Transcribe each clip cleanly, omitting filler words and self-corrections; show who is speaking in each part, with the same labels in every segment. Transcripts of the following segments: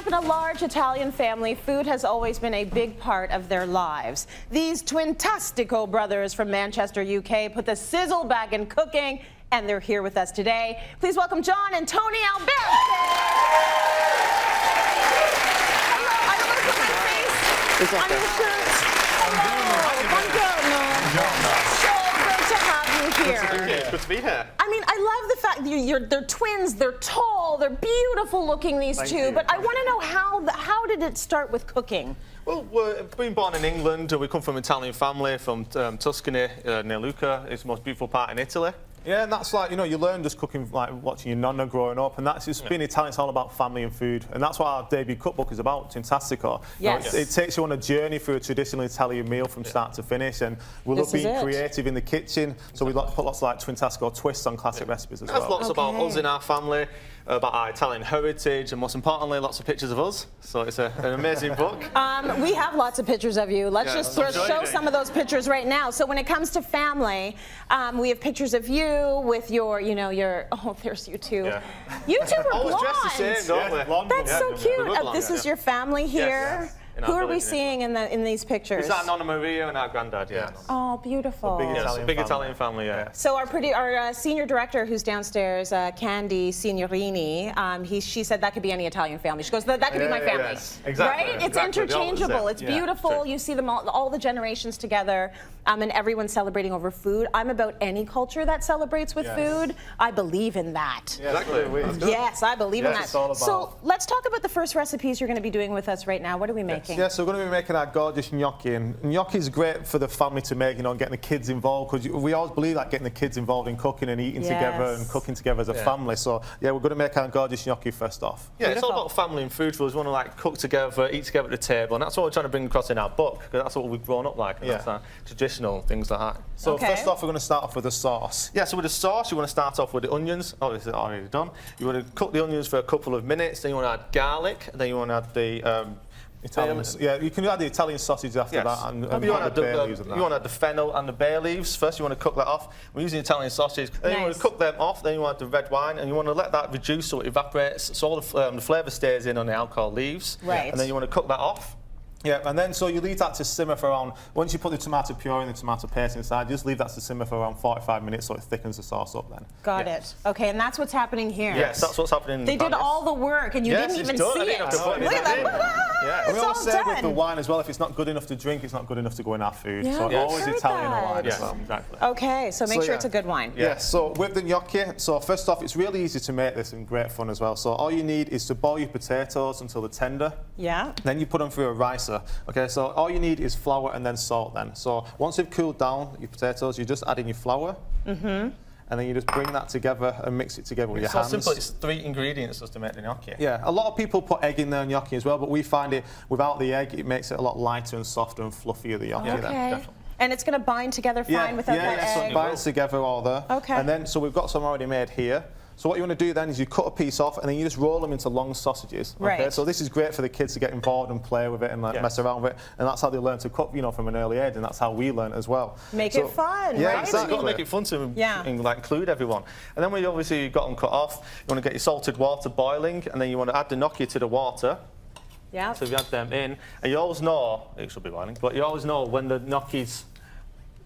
Speaker 1: up in a large Italian family, food has always been a big part of their lives. These Twintastico brothers from Manchester, UK put the sizzle back in cooking, and they're here with us today. Please welcome John and Tony Alberti. Hello, I don't want to put my face on your shirts.
Speaker 2: Good to be here.
Speaker 1: I mean, I love the fact that they're twins, they're tall, they're beautiful looking, these two, but I want to know how did it start with cooking?
Speaker 2: Well, we've been born in England. We come from an Italian family from Tuscany, near Lucca. It's the most beautiful part in Italy.
Speaker 3: Yeah, and that's like, you know, you learn just cooking, like watching your nonna growing up, and that's just being Italian, it's all about family and food. And that's what our debut cookbook is about, Twintastico.
Speaker 1: Yes.
Speaker 3: You know, it takes you on a journey through a traditional Italian meal from start to finish, and we love being creative in the kitchen, so we put lots of like Twintastico twists on classic recipes as well.
Speaker 2: There's lots about us in our family, about our Italian heritage, and most importantly, lots of pictures of us. So it's an amazing book.
Speaker 1: We have lots of pictures of you. Let's just show some of those pictures right now. So when it comes to family, we have pictures of you with your, oh, there's you two. Yeah. You two are blonde.
Speaker 2: Dressed the same, don't we?
Speaker 1: That's so cute. This is your family here.
Speaker 2: Yes.
Speaker 1: Who are we seeing in these pictures?
Speaker 2: It's our Nonna Maria and our granddad, yeah.
Speaker 1: Oh, beautiful.
Speaker 2: Big Italian family, yeah.
Speaker 1: So our senior director who's downstairs, Candy Signorini, she said that could be any Italian family. She goes, that could be my family.
Speaker 2: Yes, exactly.
Speaker 1: Right? It's interchangeable. It's beautiful. Sure. You see them all the generations together, and everyone's celebrating over food. I'm about any culture that celebrates with food. I believe in that.
Speaker 3: Yeah, exactly.
Speaker 1: Yes, I believe in that. So let's talk about the first recipes you're going to be doing with us right now. What are we making?
Speaker 3: Yeah, so we're going to be making our gorgeous gnocchi, and gnocchi is great for the family to make, and getting the kids involved, because we always believe that getting the kids involved in cooking and eating together and cooking together as a family. So yeah, we're going to make our gorgeous gnocchi first off.
Speaker 2: Yeah, it's all about family and food. We want to like cook together, eat together at the table, and that's what we're trying to bring across in our book, because that's what we've grown up like. And that's our traditional things like that.
Speaker 3: So first off, we're going to start off with the sauce.
Speaker 2: Yeah, so with the sauce, you want to start off with the onions. Oh, this is already done. You want to cook the onions for a couple of minutes, then you want to add garlic, and then you want to add the
Speaker 3: Italian, you can add the Italian sausage after that, and
Speaker 2: you want to add the fennel and the bay leaves first. You want to cook that off. We're using Italian sausage. Then you want to cook them off. Then you want the red wine, and you want to let that reduce so it evaporates, so all the flavour stays in on the alcohol leaves.
Speaker 1: Right.
Speaker 2: And then you want to cook that off.
Speaker 3: Yeah, and then so you leave that to simmer for around, once you put the tomato puree and the tomato paste inside, just leave that to simmer for around 45 minutes so it thickens the sauce up then.
Speaker 1: Got it. Okay, and that's what's happening here.
Speaker 2: Yes, that's what's happening.
Speaker 1: They did all the work and you didn't even see it. Look at that.
Speaker 3: Yeah. We always say with the wine as well, if it's not good enough to drink, it's not good enough to go in our food. So always Italian wine as well.
Speaker 2: Exactly.
Speaker 1: Okay, so make sure it's a good wine.
Speaker 3: Yeah, so with the gnocchi, so first off, it's really easy to make this and great fun as well. So all you need is to boil your potatoes until they're tender.
Speaker 1: Yeah.
Speaker 3: Then you put them through a ricer. Okay, so all you need is flour and then salt then. So once they've cooled down, your potatoes, you just add in your flour. And then you just bring that together and mix it together with your hands.
Speaker 2: It's so simple, it's 3 ingredients just to make the gnocchi.
Speaker 3: Yeah, a lot of people put egg in their gnocchi as well, but we find it, without the egg, it makes it a lot lighter and softer and fluffier, the gnocchi then.
Speaker 1: Definitely. And it's going to bind together fine without that egg?
Speaker 3: So it binds together all there.
Speaker 1: Okay.
Speaker 3: And then, so we've got some already made here. So what you want to do then is you cut a piece off and then you just roll them into long sausages. Okay?
Speaker 1: Right.
Speaker 3: So this is great for the kids to get involved and play with it and mess around with it. And that's how they learn to cook, from an early age, and that's how we learn as well.
Speaker 1: Make it fun, right?
Speaker 2: Exactly. You've got to make it fun to include everyone. And then when you obviously got them cut off, you want to get your salted water boiling, and then you want to add the gnocchi to the water.
Speaker 1: Yeah.
Speaker 2: So if you add them in, and you always know, it should be boiling, but you always know when the gnocchi's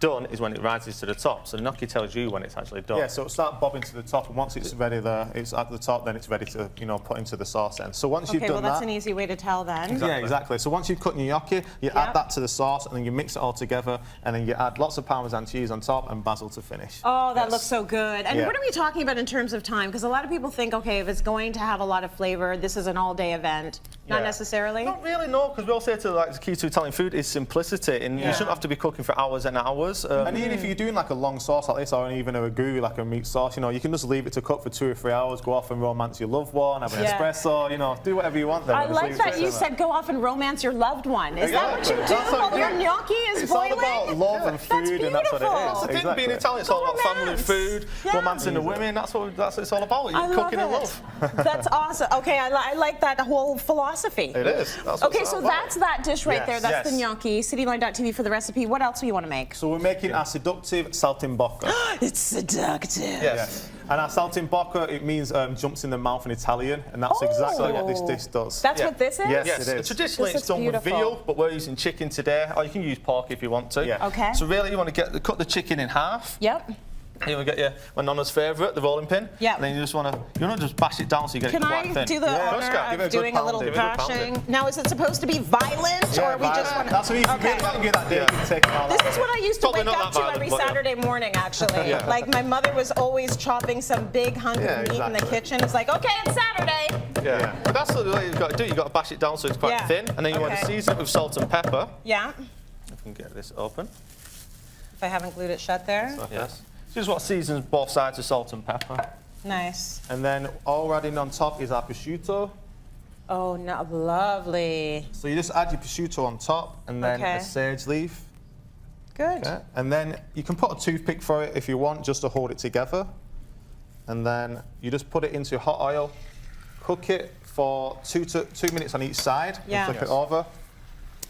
Speaker 2: done is when it rises to the top. So the gnocchi tells you when it's actually done.
Speaker 3: Yeah, so it'll start bobbing to the top, and once it's ready there, it's at the top, then it's ready to, put into the sauce then. So once you've done
Speaker 1: that's an easy way to tell then.
Speaker 3: Yeah, exactly. So once you've cut your gnocchi, you add that to the sauce, and then you mix it all together, and then you add lots of Parmesan cheese on top and basil to finish.
Speaker 1: Oh, that looks so good. And what are we talking about in terms of time? Because a lot of people think, okay, if it's going to have a lot of flavor, this is an all-day event. Not necessarily?
Speaker 2: Not really, no, because we all say the key to Italian food is simplicity, and you shouldn't have to be cooking for hours and hours.
Speaker 3: And even if you're doing like a long sauce like this, or even a ragu, like a meat sauce, you can just leave it to cook for 2 or 3 hours, go off and romance your loved one, have an espresso, do whatever you want then.
Speaker 1: I like that you said go off and romance your loved one. Is that what you do while your gnocchi is boiling?
Speaker 3: It's all about love and food, and that's what it is.
Speaker 2: I think being Italian, it's all about family and food, romancing the women, that's what it's all about. You're cooking in love.
Speaker 1: That's awesome. Okay, I like that whole philosophy. philosophy.
Speaker 2: It is. That's
Speaker 1: Okay,
Speaker 2: what's
Speaker 1: so
Speaker 2: all about.
Speaker 1: that's that dish right
Speaker 3: Yes.
Speaker 1: there. That's the
Speaker 2: Yes.
Speaker 1: gnocchi. Cityline.tv for the recipe. What else do you want to make?
Speaker 3: So we're making our seductive saltimbocca.
Speaker 1: It's seductive.
Speaker 2: Yes.
Speaker 3: And our saltimbocca, it means jumps in the mouth in Italian, and that's exactly what this dish does.
Speaker 1: That's
Speaker 2: Yeah.
Speaker 1: what this is?
Speaker 3: Yes.
Speaker 2: Yes,
Speaker 3: It is.
Speaker 2: traditionally
Speaker 1: This
Speaker 2: it's done
Speaker 1: looks
Speaker 2: with veal, but we're using chicken today, or you can use pork if you want to.
Speaker 3: Yeah.
Speaker 1: Okay.
Speaker 2: So really, you want to cut the chicken in half.
Speaker 1: Yep.
Speaker 2: You want to get my nonna's favourite, the rolling pin.
Speaker 1: Yep.
Speaker 2: And then you just want to just bash it down so you get
Speaker 1: Can
Speaker 2: it quite
Speaker 1: I
Speaker 2: thin.
Speaker 1: do the
Speaker 3: Yeah,
Speaker 1: honor
Speaker 3: give it a
Speaker 1: of
Speaker 3: good
Speaker 1: doing a little
Speaker 3: pounding.
Speaker 2: Give it a good
Speaker 1: bashing? Now, is it supposed to be violent, or we just want to...
Speaker 3: That's what you can get that day. You can take it all
Speaker 1: This
Speaker 3: out.
Speaker 1: is what I used to
Speaker 2: Probably
Speaker 1: wake
Speaker 2: not
Speaker 1: up
Speaker 2: that
Speaker 1: to
Speaker 2: violent,
Speaker 1: every
Speaker 2: but yeah.
Speaker 1: Saturday morning, actually.
Speaker 2: Yeah.
Speaker 1: Like, my mother was always chopping some big hunk
Speaker 3: Yeah,
Speaker 1: of meat in the
Speaker 3: exactly.
Speaker 1: kitchen. It's like, okay, it's Saturday.
Speaker 2: Yeah. But that's the way you've got to do. You've got to bash it down so it's quite
Speaker 1: Yeah.
Speaker 2: thin, and then you want to
Speaker 1: Okay.
Speaker 2: season it with salt and pepper.
Speaker 1: Yeah,
Speaker 2: I can get this open.
Speaker 1: if I haven't glued it shut there.
Speaker 2: Yes. This is what seasons both sides with salt and pepper.
Speaker 1: Nice.
Speaker 3: And then all we're adding on top is our prosciutto.
Speaker 1: Oh, no, lovely.
Speaker 3: So you just add your prosciutto on top, and then
Speaker 1: Okay.
Speaker 3: a sage leaf.
Speaker 1: Good.
Speaker 3: Okay. And then you can put a toothpick for it if you want, just to hold it together. And then you just put it into hot oil, cook it for 2 minutes on each side,
Speaker 1: Yeah.
Speaker 3: and flip it over.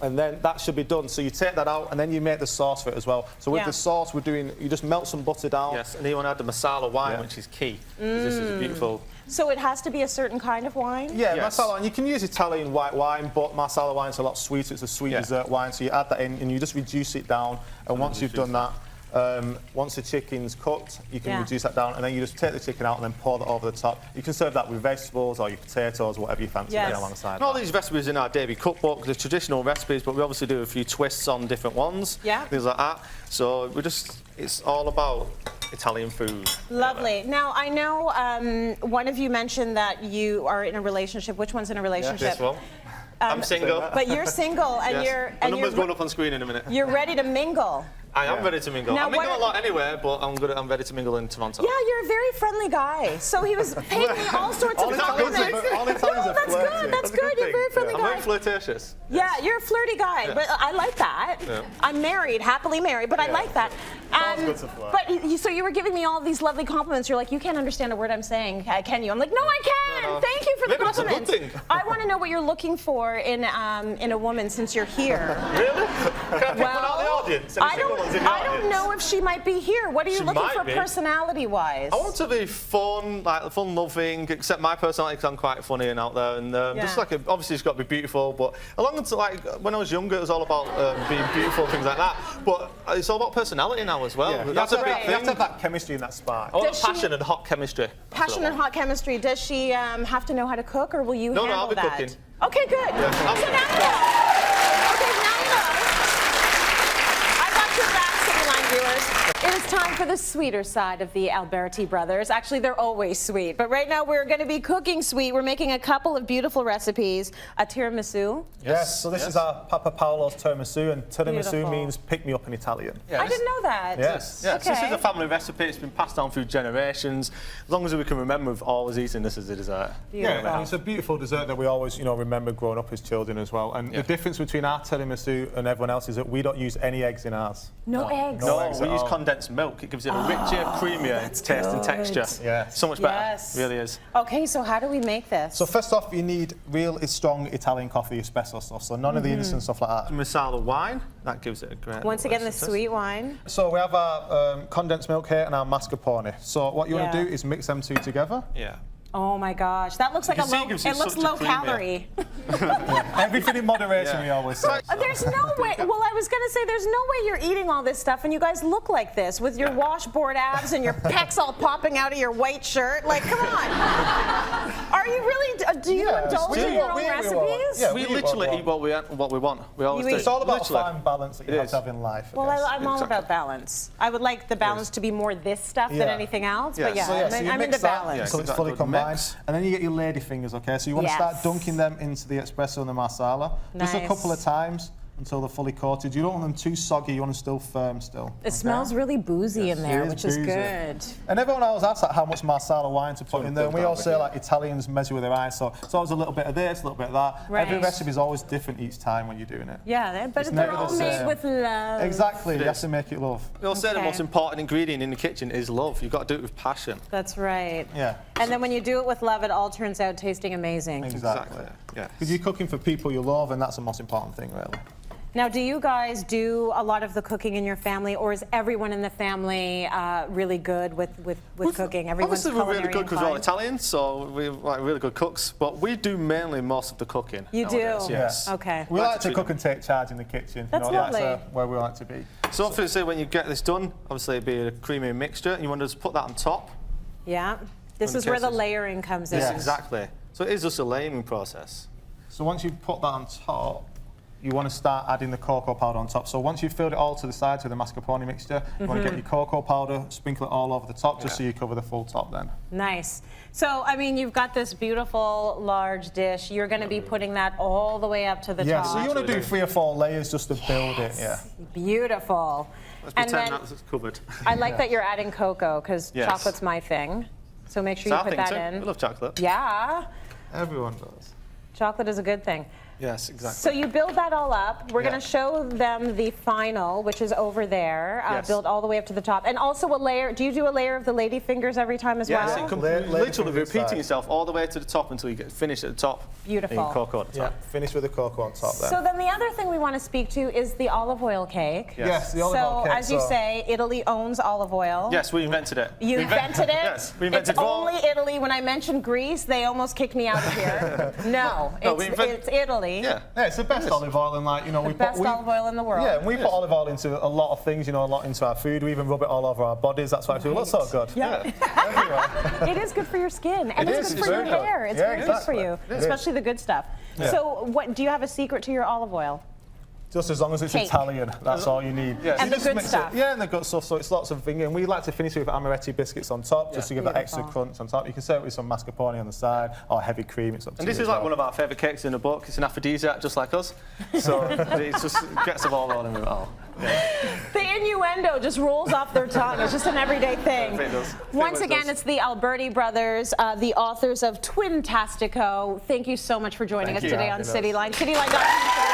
Speaker 3: And then that should be done. So you take that out, and then you make the sauce for it as well. So with
Speaker 1: Yeah.
Speaker 3: the sauce, you just melt some butter down.
Speaker 2: Yes, and then you want to add the masala wine,
Speaker 3: Yeah.
Speaker 2: which is key. 'Cause This is a beautiful.
Speaker 1: So it has to be a certain kind of wine?
Speaker 3: Yeah,
Speaker 2: Yes.
Speaker 3: masala wine. You can use Italian white wine, but masala wine's a lot sweeter. It's a sweet
Speaker 2: Yeah.
Speaker 3: dessert wine. So you add that in, and you just reduce it down. And once you've done that, once the chicken's cooked, you can
Speaker 1: Yeah.
Speaker 3: reduce that down, and then you just take the chicken out and then pour that over the top. You can serve that with vegetables or your potatoes, whatever you fancy
Speaker 1: Yes.
Speaker 3: alongside.
Speaker 2: And all these recipes in our daily cookbook, the traditional recipes, but we obviously do a few twists on different ones.
Speaker 1: Yeah.
Speaker 2: Things like that. So it's all about Italian food.
Speaker 1: Lovely. Now, I know one of you mentioned that you are in a relationship. Which one's in a relationship?
Speaker 2: This one. I'm single.
Speaker 1: But you're single, and
Speaker 2: Yes. The
Speaker 1: you're
Speaker 2: number's going up on screen in a minute.
Speaker 1: you're ready to mingle.
Speaker 2: I am ready to mingle.
Speaker 1: Now,
Speaker 2: I mingle
Speaker 1: what-
Speaker 2: a lot anywhere, but I'm ready to mingle in Toronto.
Speaker 1: Yeah, you're a very friendly guy. So he was paying me all sorts of
Speaker 3: All Italians
Speaker 1: compliments.
Speaker 3: are- all Italians
Speaker 1: No,
Speaker 3: are
Speaker 1: that's
Speaker 3: flirty.
Speaker 1: good. That's
Speaker 2: a
Speaker 1: good. You're a very friendly
Speaker 2: I'm
Speaker 1: guy.
Speaker 2: very flirtatious.
Speaker 1: Yeah, you're a flirty guy, but I like that.
Speaker 2: Yeah.
Speaker 1: I'm married, happily married, but I like that.
Speaker 3: good to flirt.
Speaker 1: But so you were giving me all these lovely compliments. You're like, you can't understand a word I'm saying, can you? I'm like, no, I can.
Speaker 2: No.
Speaker 1: Thank you for the
Speaker 2: Maybe it's a good
Speaker 1: compliments.
Speaker 2: thing.
Speaker 1: I want to know what you're looking for in a woman since you're here.
Speaker 2: Really? Can I pick one out of the audience? Any
Speaker 1: I
Speaker 2: single ones in the
Speaker 1: don't
Speaker 2: audience?
Speaker 1: know if she might be here. What are you
Speaker 2: She
Speaker 1: looking
Speaker 2: might
Speaker 1: for
Speaker 2: be.
Speaker 1: personality-wise?
Speaker 2: I want to be fun, loving, except my personality because I'm quite funny and out there. And just
Speaker 1: Yeah.
Speaker 2: obviously it's got to be beautiful, but along until when I was younger, it was all about being beautiful, things like that. But it's all about personality now as well.
Speaker 3: Yeah.
Speaker 2: That's a big
Speaker 3: You have
Speaker 2: thing.
Speaker 3: to have that chemistry and that spark.
Speaker 2: I want
Speaker 1: Does she-
Speaker 2: passion and hot chemistry.
Speaker 1: Passion and hot chemistry. Does she have to know how to cook, or will you
Speaker 2: No,
Speaker 1: handle
Speaker 2: I'll be
Speaker 1: that?
Speaker 2: cooking.
Speaker 1: Okay, good.
Speaker 2: Yeah.
Speaker 1: So now you know. Okay, now you know. I got your back, Cityline viewers. It is time for the sweeter side of the Alberti brothers. Actually, they're always sweet, but right now we're going to be cooking sweet. We're making a couple of beautiful recipes. A tiramisu.
Speaker 3: Yes, so this is our Papa Paolo's tiramisu, and tiramisu
Speaker 1: Beautiful.
Speaker 3: means pick me up in Italian.
Speaker 2: Yeah,
Speaker 1: I didn't know that.
Speaker 3: Yes.
Speaker 2: Yeah, so this
Speaker 1: Okay.
Speaker 2: is a family recipe. It's been passed down through generations. As long as we can remember, we've always eaten this as a dessert.
Speaker 1: Beautiful.
Speaker 3: Yeah, and it's a beautiful dessert that we always, remember growing up as children as well. And
Speaker 2: Yeah.
Speaker 3: the difference between our tiramisu and everyone else is that we don't use any eggs in ours.
Speaker 1: No eggs.
Speaker 3: No
Speaker 2: No,
Speaker 3: eggs
Speaker 2: we
Speaker 3: at
Speaker 2: use
Speaker 3: all.
Speaker 2: condensed milk. It gives it a richer, creamier taste and texture.
Speaker 3: Yeah.
Speaker 2: So much better.
Speaker 1: Yes.
Speaker 2: It really is.
Speaker 1: Okay, so how do we make this?
Speaker 3: So first off, you need real strong Italian coffee, espresso stuff. So none of the innocent stuff like that.
Speaker 2: Masala wine, that gives it a great.
Speaker 1: Once
Speaker 2: little
Speaker 1: again, the
Speaker 2: recipe.
Speaker 1: sweet wine.
Speaker 3: So we have our condensed milk here and our mascarpone. So what you want
Speaker 1: Yeah.
Speaker 3: to do is mix them two together.
Speaker 2: Yeah.
Speaker 1: Oh my gosh, that looks like a
Speaker 2: can see
Speaker 1: low.
Speaker 2: it gives you
Speaker 1: It looks
Speaker 2: such a
Speaker 1: low
Speaker 2: creamy-
Speaker 1: calorie.
Speaker 3: Everything in moderation,
Speaker 2: Yeah.
Speaker 3: we always say.
Speaker 1: There's no way. Well, I was gonna say there's no way you're eating all this stuff, and you guys look like this with your washboard abs and your pecs all popping out of your white shirt. Like, come on. Are you really? Do you
Speaker 3: Yeah,
Speaker 1: indulge
Speaker 3: we
Speaker 1: in
Speaker 3: eat
Speaker 1: your
Speaker 3: what
Speaker 1: own
Speaker 3: we want.
Speaker 1: recipes?
Speaker 3: Yeah,
Speaker 2: We
Speaker 3: we eat
Speaker 2: literally
Speaker 3: what we
Speaker 2: eat what we want. We always
Speaker 1: You
Speaker 2: do.
Speaker 1: eat-
Speaker 3: It's all about
Speaker 2: Literally.
Speaker 3: a fine balance that you
Speaker 2: It
Speaker 3: have
Speaker 2: is.
Speaker 3: to have in life. I
Speaker 1: Well,
Speaker 3: guess.
Speaker 1: I'm all
Speaker 2: Exactly.
Speaker 1: about balance. I would like the balance to be more this stuff than
Speaker 3: Yeah.
Speaker 1: anything else,
Speaker 2: Yeah.
Speaker 1: but yeah,
Speaker 2: So,
Speaker 3: So
Speaker 1: I'm
Speaker 3: you
Speaker 1: into
Speaker 3: mix that
Speaker 1: balance.
Speaker 2: Yeah.
Speaker 3: until it's
Speaker 2: That
Speaker 3: fully
Speaker 2: good
Speaker 3: combined,
Speaker 2: mix.
Speaker 3: and then you get your lady fingers. Okay, so you want to
Speaker 1: Yes.
Speaker 3: start dunking them into the espresso and the masala, just a
Speaker 1: Nice.
Speaker 3: couple of times, until they're fully coated. You don't want them too soggy, you want them still firm still.
Speaker 1: It smells really boozy in there, which is good.
Speaker 3: And everyone always asks like, how much Marsala wine to put in there, and we all say like Italians measure with their eyes, so it's always a little bit of this, a little bit of that.
Speaker 1: Right.
Speaker 3: Every recipe is always different each time when you're doing it.
Speaker 1: Yeah, but they're all made with love.
Speaker 3: Exactly, you have to make it love.
Speaker 2: We all say the most important ingredient in the kitchen is love. You've got to do it with passion.
Speaker 1: That's right.
Speaker 3: Yeah.
Speaker 1: And then when you do it with love, it all turns out tasting amazing.
Speaker 3: Exactly.
Speaker 2: Yeah.
Speaker 3: Because you're cooking for people you love, and that's the most important thing, really.
Speaker 1: Now, do you guys do a lot of the cooking in your family, or is everyone in the family really good with cooking? Everyone's
Speaker 2: Obviously, we're really good because we're all
Speaker 1: inclined?
Speaker 2: Italian, so we're like really good cooks. But we do mainly most of the cooking.
Speaker 1: You
Speaker 2: nowadays,
Speaker 1: do?
Speaker 2: Yes.
Speaker 1: Okay.
Speaker 3: We like to cook and take charge in the kitchen.
Speaker 1: That's
Speaker 3: That's
Speaker 1: lovely.
Speaker 3: where we like to be.
Speaker 2: So obviously, when you get this done, obviously it'd be a creamy mixture, and you want to just put that on top.
Speaker 1: Yeah. This is where the layering comes in.
Speaker 2: Yes, exactly. So it is just a layering process.
Speaker 3: So once you've put that on top, you want to start adding the cocoa powder on top. So once you've filled it all to the sides with the mascarpone mixture, you want to get your cocoa powder, sprinkle it all over the top, just so you cover the full top then.
Speaker 1: Nice. So, I mean, you've got this beautiful large dish. You're going to be putting that all the way up to the top.
Speaker 3: Yeah, so you want to do 3 or 4 layers just to build it, yeah.
Speaker 1: Beautiful.
Speaker 2: Let's
Speaker 1: And
Speaker 2: pretend
Speaker 1: then
Speaker 2: that's covered.
Speaker 1: I like that you're adding cocoa, because chocolate's my thing. So make sure you put that in.
Speaker 2: I love chocolate.
Speaker 1: Yeah.
Speaker 3: Everyone does.
Speaker 1: Chocolate is a good thing.
Speaker 2: Yes, exactly.
Speaker 1: So you build that all up. We're going to show them the final, which is over there.
Speaker 2: Yes.
Speaker 1: Build all the way up to the top. And also a layer. Do you do a layer of the lady fingers every time as
Speaker 2: Yes,
Speaker 1: well?
Speaker 2: literally repeating yourself all the way to the top until you get finished at the top.
Speaker 1: Beautiful.
Speaker 2: And cocoa at the top.
Speaker 3: Yeah, finish with the cocoa on top there.
Speaker 1: So then the other thing we want to speak to is the olive oil cake.
Speaker 3: Yes, the olive oil
Speaker 1: So
Speaker 3: cake.
Speaker 1: as you say, Italy owns olive oil.
Speaker 2: Yes, we invented it.
Speaker 1: You invented it?
Speaker 2: Yes, we invented
Speaker 1: It's only Italy. When I mentioned Greece, they almost kicked me out of here. No, it's Italy.
Speaker 2: Yeah.
Speaker 3: Yeah, it's the best olive oil, and like, you know, we
Speaker 1: Best olive oil in the world.
Speaker 3: Yeah, and we put olive oil into a lot of things, you know, a lot into our food. We even rub it all over our bodies. That's why I feel it looks so good.
Speaker 1: Yeah. It is good for your skin, and it's good for your hair. It's very good for you, especially the good stuff.
Speaker 3: Yeah.
Speaker 1: So, what do you have a secret to your olive oil?
Speaker 3: Just as long as it's
Speaker 1: Cake.
Speaker 3: Italian, that's all you need.
Speaker 2: Yes.
Speaker 1: And the
Speaker 3: just
Speaker 1: good
Speaker 3: mix
Speaker 1: stuff.
Speaker 3: Yeah, and the good stuff. So it's lots of things. And we like to finish it with amaretti biscuits on top, just to give that extra crunch on top. You can serve it with some mascarpone on the side, or heavy cream. It's up to
Speaker 2: And
Speaker 3: you
Speaker 2: this
Speaker 3: as
Speaker 2: is like
Speaker 3: well.
Speaker 2: one of our favourite cakes in the book. It's an aphrodisiac, just like us. So it just gets them all rolling with it all. Yeah.
Speaker 1: The innuendo just rolls off their tongue. It's just an everyday thing.
Speaker 2: It does.
Speaker 1: Once again, it's the Alberti brothers, the authors of Twintastico. Thank you so much for joining us today on Cityline. Cityline.com.